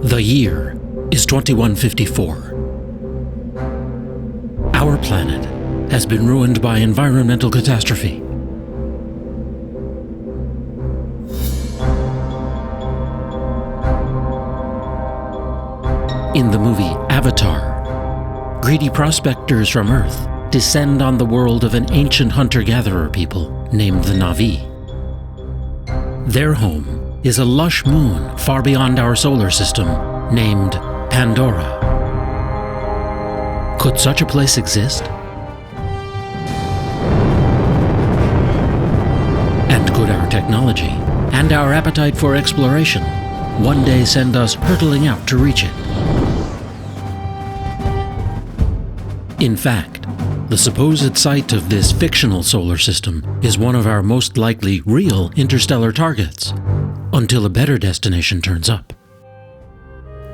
The year is 2154. Our planet has been ruined by environmental catastrophe. In the movie Avatar, greedy prospectors from Earth descend on the world of an ancient hunter-gatherer people named the Na'vi. Their home is a lush moon far beyond our solar system named Pandora. Could such a place exist? And could our technology and our appetite for exploration one day send us hurtling out to reach it? In fact, the supposed site of this fictional solar system is one of our most likely real interstellar targets, until a better destination turns up.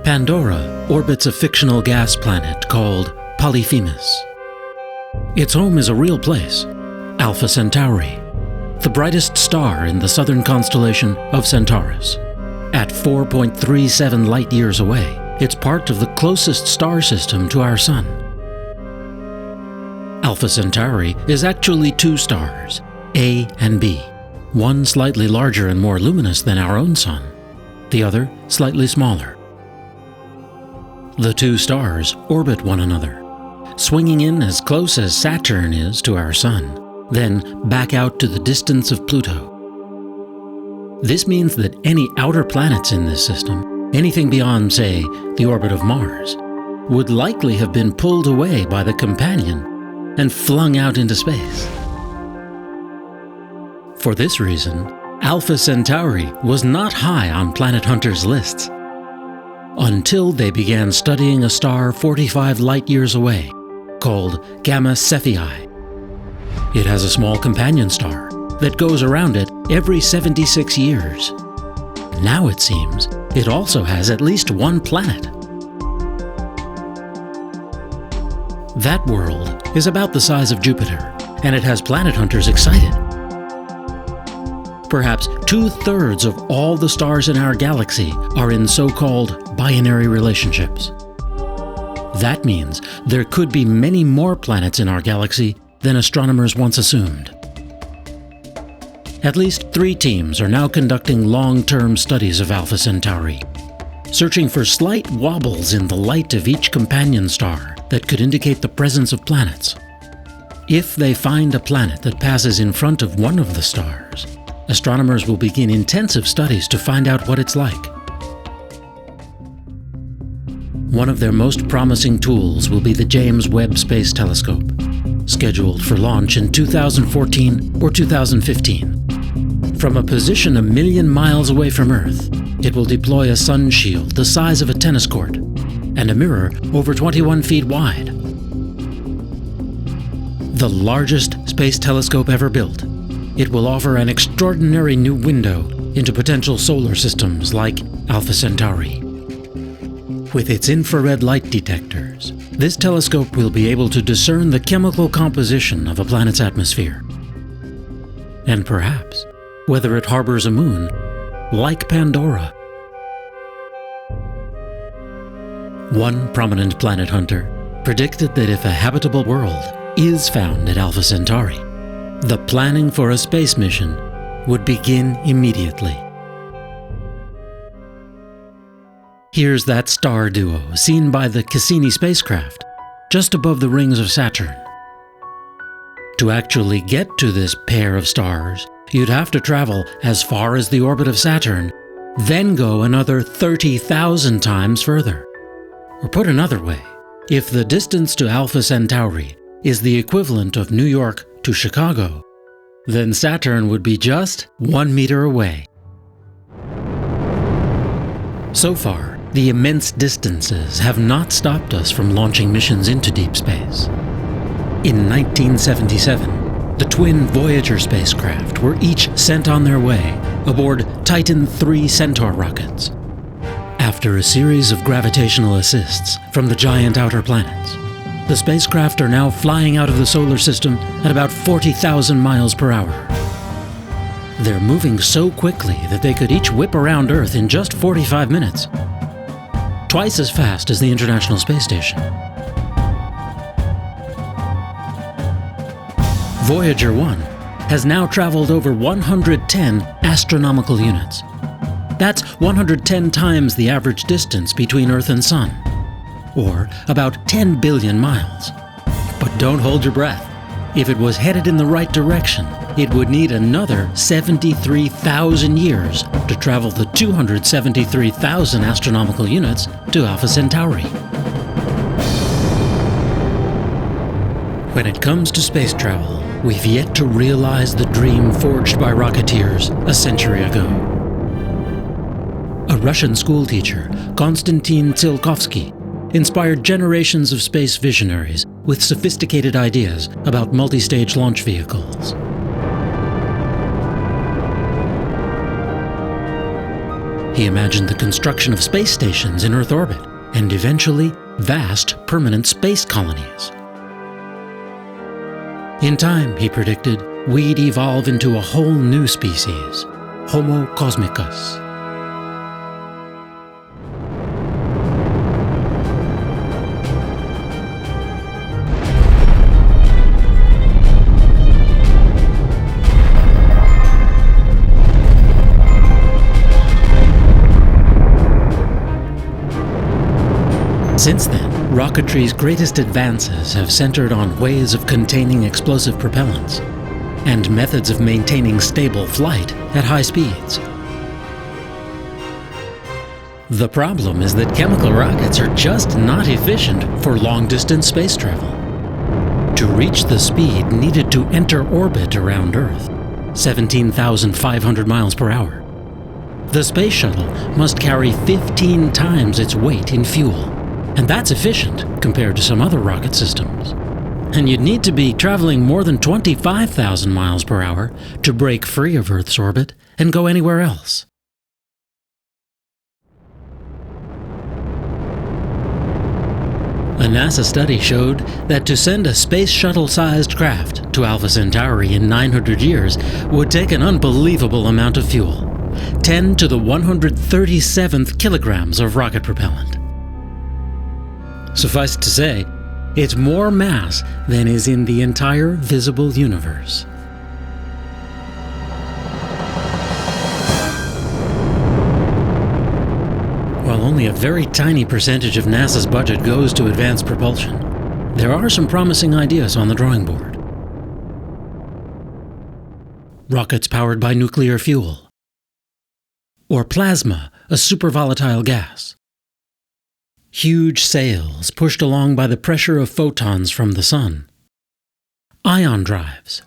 Pandora orbits a fictional gas planet called Polyphemus. Its home is a real place, Alpha Centauri, the brightest star in the southern constellation of Centaurus. At 4.37 light-years away, it's part of the closest star system to our Sun. Alpha Centauri is actually two stars, A and B, one slightly larger and more luminous than our own Sun, the other slightly smaller. The two stars orbit one another, swinging in as close as Saturn is to our Sun, then back out to the distance of Pluto. This means that any outer planets in this system, anything beyond, say, the orbit of Mars, would likely have been pulled away by the companion and flung out into space. For this reason, Alpha Centauri was not high on planet hunters' lists, until they began studying a star 45 light-years away, called Gamma Cephei. It has a small companion star that goes around it every 76 years. Now it seems it also has at least one planet. That world is about the size of Jupiter, and it has planet hunters excited. Perhaps 2/3 of all the stars in our galaxy are in so-called binary relationships. That means there could be many more planets in our galaxy than astronomers once assumed. At least 3 teams are now conducting long-term studies of Alpha Centauri, searching for slight wobbles in the light of each companion star that could indicate the presence of planets. If they find a planet that passes in front of one of the stars, astronomers will begin intensive studies to find out what it's like. One of their most promising tools will be the James Webb Space Telescope, scheduled for launch in 2014 or 2015. From a position 1 million miles away from Earth, it will deploy a sun shield the size of a tennis court and a mirror over 21 feet wide. The largest space telescope ever built, it will offer an extraordinary new window into potential solar systems like Alpha Centauri. With its infrared light detectors, this telescope will be able to discern the chemical composition of a planet's atmosphere. And perhaps whether it harbors a moon like Pandora. One prominent planet hunter predicted that if a habitable world is found at Alpha Centauri, the planning for a space mission would begin immediately. Here's that star duo seen by the Cassini spacecraft just above the rings of Saturn. To actually get to this pair of stars, you'd have to travel as far as the orbit of Saturn, then go another 30,000 times further. Or put another way, if the distance to Alpha Centauri is the equivalent of New York to Chicago, then Saturn would be just 1 meter away. So far, the immense distances have not stopped us from launching missions into deep space. In 1977, the twin Voyager spacecraft were each sent on their way aboard Titan III Centaur rockets. After a series of gravitational assists from the giant outer planets, the spacecraft are now flying out of the solar system at about 40,000 miles per hour. They're moving so quickly that they could each whip around Earth in just 45 minutes. twice as fast as the International Space Station. Voyager 1 has now traveled over 110 astronomical units. That's 110 times the average distance between Earth and Sun, or about 10 billion miles. But don't hold your breath. If it was headed in the right direction, it would need another 73,000 years to travel the 273,000 astronomical units to Alpha Centauri. When it comes to space travel, we've yet to realize the dream forged by rocketeers a century ago. A Russian schoolteacher, Konstantin Tsiolkovsky, inspired generations of space visionaries with sophisticated ideas about multi-stage launch vehicles. He imagined the construction of space stations in Earth orbit, and eventually vast permanent space colonies. In time, he predicted, we'd evolve into a whole new species, Homo cosmicus. Since then, rocketry's greatest advances have centered on ways of containing explosive propellants and methods of maintaining stable flight at high speeds. The problem is that chemical rockets are just not efficient for long-distance space travel. To reach the speed needed to enter orbit around Earth, 17,500 miles per hour, the space shuttle must carry 15 times its weight in fuel. And that's efficient compared to some other rocket systems. And you'd need to be traveling more than 25,000 miles per hour to break free of Earth's orbit and go anywhere else. A NASA study showed that to send a space shuttle-sized craft to Alpha Centauri in 900 years would take an unbelievable amount of fuel, 10 to the 137th kilograms of rocket propellant. Suffice it to say, it's more mass than is in the entire visible universe. While only a very tiny percentage of NASA's budget goes to advanced propulsion, there are some promising ideas on the drawing board. Rockets powered by nuclear fuel, or plasma, a supervolatile gas. Huge sails pushed along by the pressure of photons from the sun. Ion drives.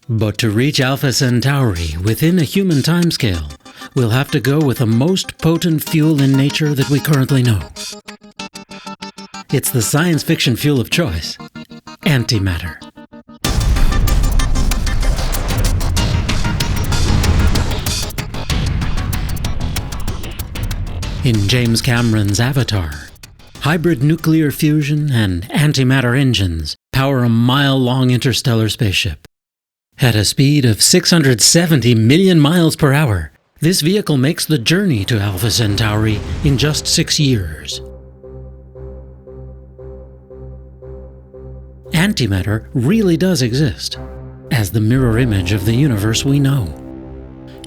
But to reach Alpha Centauri within a human timescale, we'll have to go with the most potent fuel in nature that we currently know. It's the science fiction fuel of choice, antimatter. In James Cameron's Avatar, hybrid nuclear fusion and antimatter engines power a mile-long interstellar spaceship. At a speed of 670 million miles per hour, this vehicle makes the journey to Alpha Centauri in just 6 years. Antimatter really does exist, as the mirror image of the universe we know.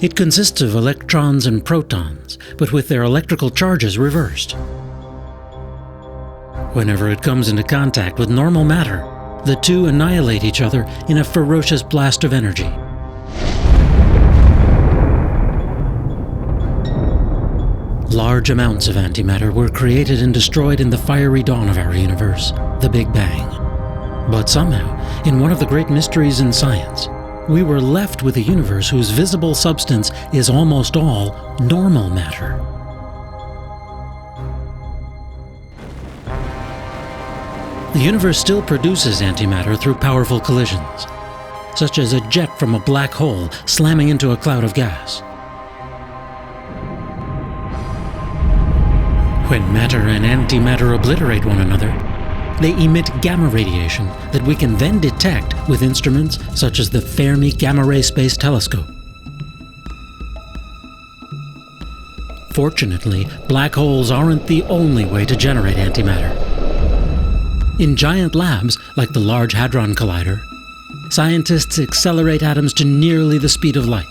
It consists of electrons and protons, but with their electrical charges reversed. Whenever it comes into contact with normal matter, the two annihilate each other in a ferocious blast of energy. Large amounts of antimatter were created and destroyed in the fiery dawn of our universe, the Big Bang. But somehow, in one of the great mysteries in science, we were left with a universe whose visible substance is almost all normal matter. The universe still produces antimatter through powerful collisions, such as a jet from a black hole slamming into a cloud of gas. When matter and antimatter obliterate one another, they emit gamma radiation that we can then detect with instruments such as the Fermi Gamma Ray Space Telescope. Fortunately, black holes aren't the only way to generate antimatter. In giant labs, like the Large Hadron Collider, scientists accelerate atoms to nearly the speed of light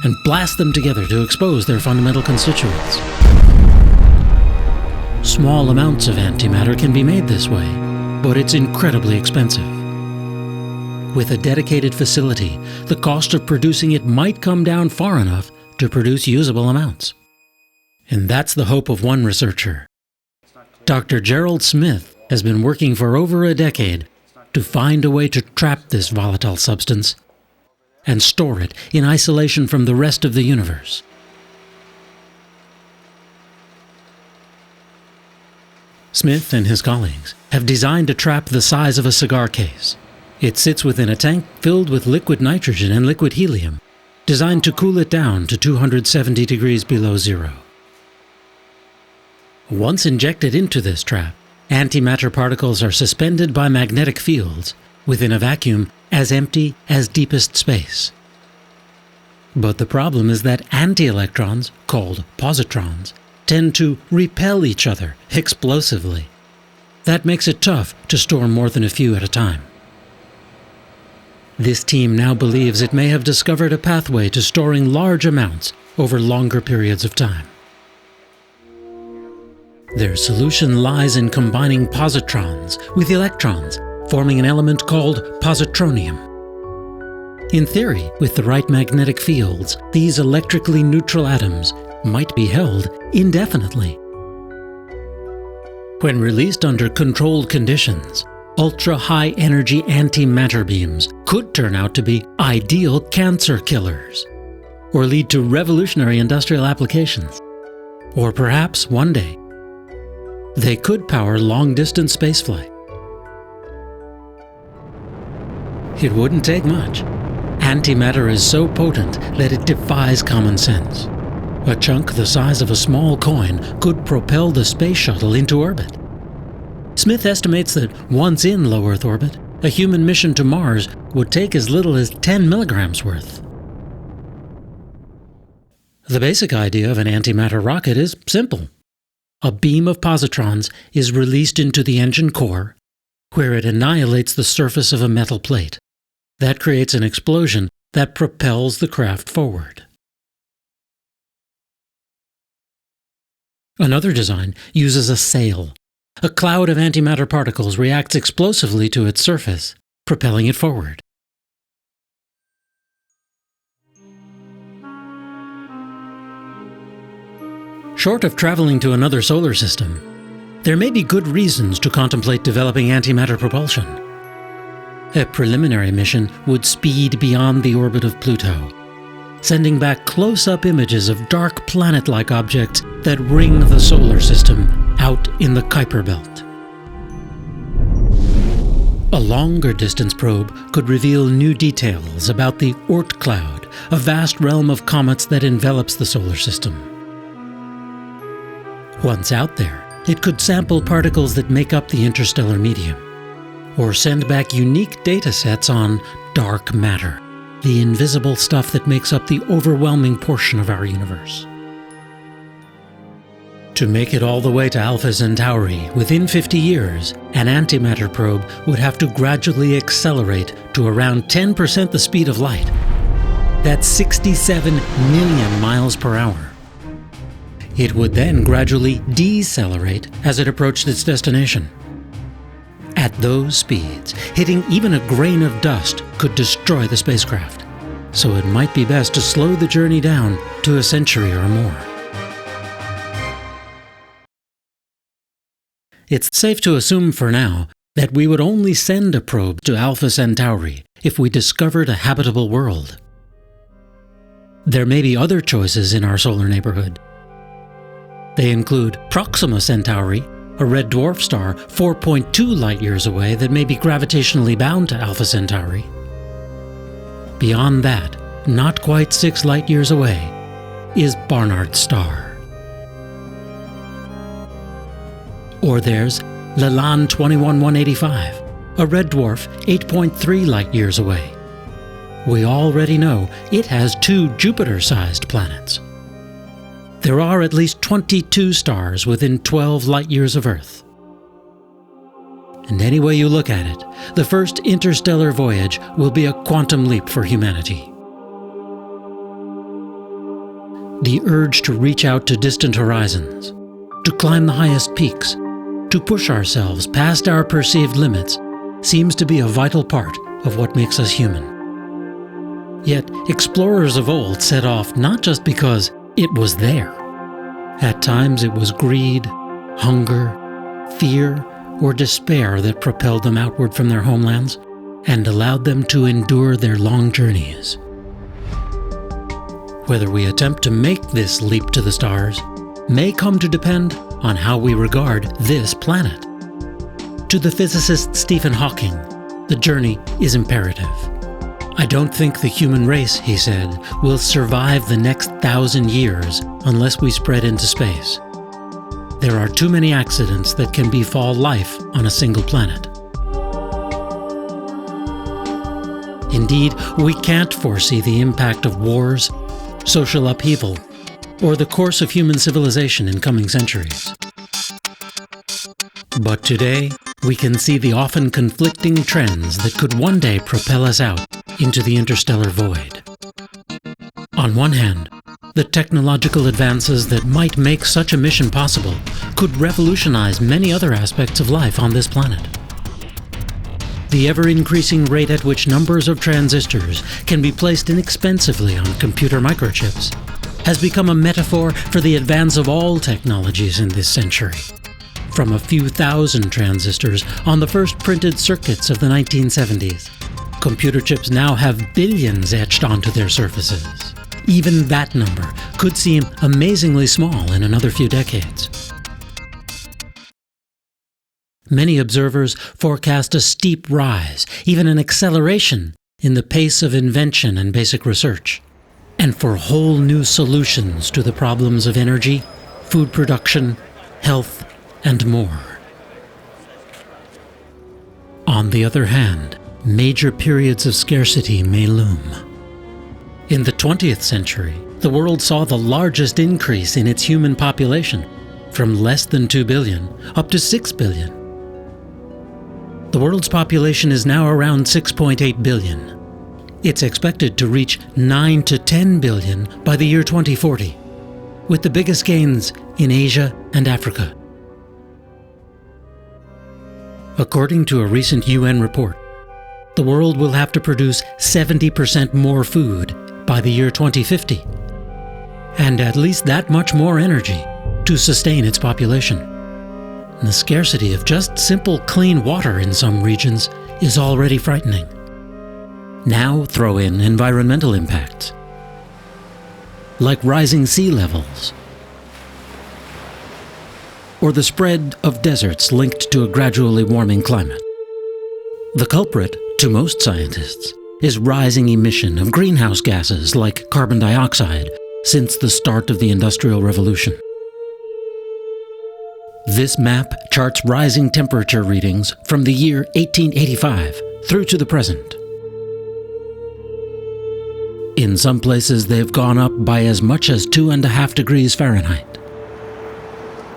and blast them together to expose their fundamental constituents. Small amounts of antimatter can be made this way, but it's incredibly expensive. With a dedicated facility, the cost of producing it might come down far enough to produce usable amounts. And that's the hope of one researcher. Dr. Gerald Smith has been working for over a decade to find a way to trap this volatile substance and store it in isolation from the rest of the universe. Smith and his colleagues have designed a trap the size of a cigar case. It sits within a tank filled with liquid nitrogen and liquid helium, designed to cool it down to 270 degrees below zero. Once injected into this trap, antimatter particles are suspended by magnetic fields within a vacuum as empty as deepest space. But the problem is that anti-electrons, called positrons, tend to repel each other explosively. That makes it tough to store more than a few at a time. This team now believes it may have discovered a pathway to storing large amounts over longer periods of time. Their solution lies in combining positrons with electrons, forming an element called positronium. In theory, with the right magnetic fields, these electrically neutral atoms might be held indefinitely. When released under controlled conditions, ultra-high energy antimatter beams could turn out to be ideal cancer killers, or lead to revolutionary industrial applications. Or perhaps, one day, they could power long-distance spaceflight. It wouldn't take much. Antimatter is so potent that it defies common sense. A chunk the size of a small coin could propel the space shuttle into orbit. Smith estimates that once in low Earth orbit, a human mission to Mars would take as little as 10 milligrams worth. The basic idea of an antimatter rocket is simple. A beam of positrons is released into the engine core, where it annihilates the surface of a metal plate. That creates an explosion that propels the craft forward. Another design uses a sail. A cloud of antimatter particles reacts explosively to its surface, propelling it forward. Short of traveling to another solar system, there may be good reasons to contemplate developing antimatter propulsion. A preliminary mission would speed beyond the orbit of Pluto, sending back close-up images of dark planet-like objects that ring the solar system out in the Kuiper Belt. A longer-distance probe could reveal new details about the Oort cloud, a vast realm of comets that envelops the solar system. Once out there, it could sample particles that make up the interstellar medium, or send back unique data sets on dark matter, the invisible stuff that makes up the overwhelming portion of our universe. To make it all the way to Alpha Centauri within 50 years, an antimatter probe would have to gradually accelerate to around 10% the speed of light. That's 67 million miles per hour. It would then gradually decelerate as it approached its destination. At those speeds, hitting even a grain of dust could destroy the spacecraft, so it might be best to slow the journey down to a century or more. It's safe to assume for now that we would only send a probe to Alpha Centauri if we discovered a habitable world. There may be other choices in our solar neighborhood. They include Proxima Centauri, a red dwarf star 4.2 light-years away that may be gravitationally bound to Alpha Centauri. Beyond that, not quite 6 light-years away, is Barnard's star. Or there's Lalande 21185, a red dwarf 8.3 light-years away. we already know it has 2 Jupiter-sized planets. There are at least 22 stars within 12 light-years of Earth. And any way you look at it, the first interstellar voyage will be a quantum leap for humanity. The urge to reach out to distant horizons, to climb the highest peaks, to push ourselves past our perceived limits seems to be a vital part of what makes us human. Yet, explorers of old set off not just because it was there. At times it was greed, hunger, fear, or despair that propelled them outward from their homelands and allowed them to endure their long journeys. Whether we attempt to make this leap to the stars may come to depend on how we regard this planet. To the physicist Stephen Hawking, the journey is imperative. "I don't think the human race," he said, "will survive the next 1,000 years unless we spread into space. There are too many accidents that can befall life on a single planet." Indeed, we can't foresee the impact of wars, social upheaval, or the course of human civilization in coming centuries. But today, we can see the often conflicting trends that could one day propel us out into the interstellar void. On one hand, the technological advances that might make such a mission possible could revolutionize many other aspects of life on this planet. The ever-increasing rate at which numbers of transistors can be placed inexpensively on computer microchips has become a metaphor for the advance of all technologies in this century. From a few thousand transistors on the first printed circuits of the 1970s, computer chips now have billions etched onto their surfaces. Even that number could seem amazingly small in another few decades. Many observers forecast a steep rise, even an acceleration, in the pace of invention and basic research, and for whole new solutions to the problems of energy, food production, health, and more. On the other hand, major periods of scarcity may loom. In the 20th century, the world saw the largest increase in its human population, from less than 2 billion up to 6 billion. The world's population is now around 6.8 billion. It's expected to reach 9 to 10 billion by the year 2040, with the biggest gains in Asia and Africa. According to a recent UN report, the world will have to produce 70% more food by the year 2050, and at least that much more energy to sustain its population. The scarcity of just simple clean water in some regions is already frightening. Now throw in environmental impacts, like rising sea levels, or the spread of deserts linked to a gradually warming climate. The culprit, to most scientists, is rising emission of greenhouse gases like carbon dioxide since the start of the Industrial Revolution. This map charts rising temperature readings from the year 1885 through to the present. In some places, they've gone up by as much as 2.5 degrees Fahrenheit.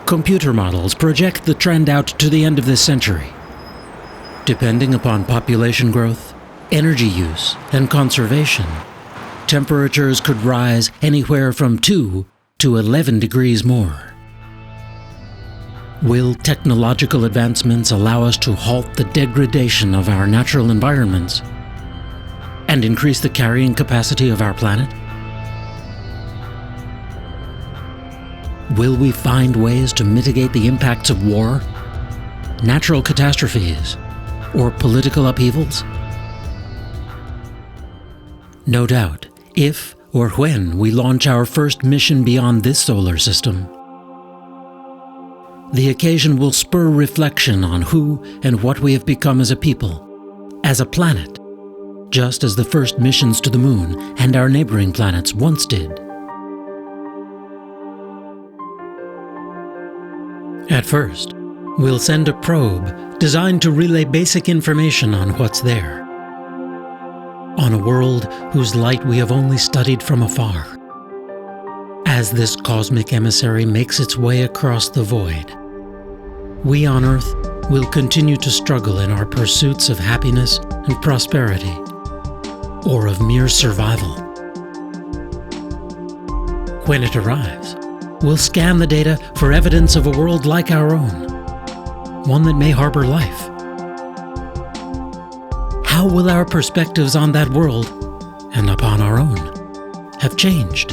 Computer models project the trend out to the end of this century. Depending upon population growth, energy use, and conservation, temperatures could rise anywhere from 2 to 11 degrees more. Will technological advancements allow us to halt the degradation of our natural environments and increase the carrying capacity of our planet? Will we find ways to mitigate the impacts of war, natural catastrophes, or political upheavals? No doubt, if or when we launch our first mission beyond this solar system, the occasion will spur reflection on who and what we have become as a people, as a planet, just as the first missions to the moon and our neighboring planets once did. At first, we'll send a probe designed to relay basic information on what's there. on a world whose light we have only studied from afar. As this cosmic emissary makes its way across the void, we on Earth will continue to struggle in our pursuits of happiness and prosperity, or of mere survival. When it arrives, we'll scan the data for evidence of a world like our own, one that may harbor life. How will our perspectives on that world, and upon our own, have changed?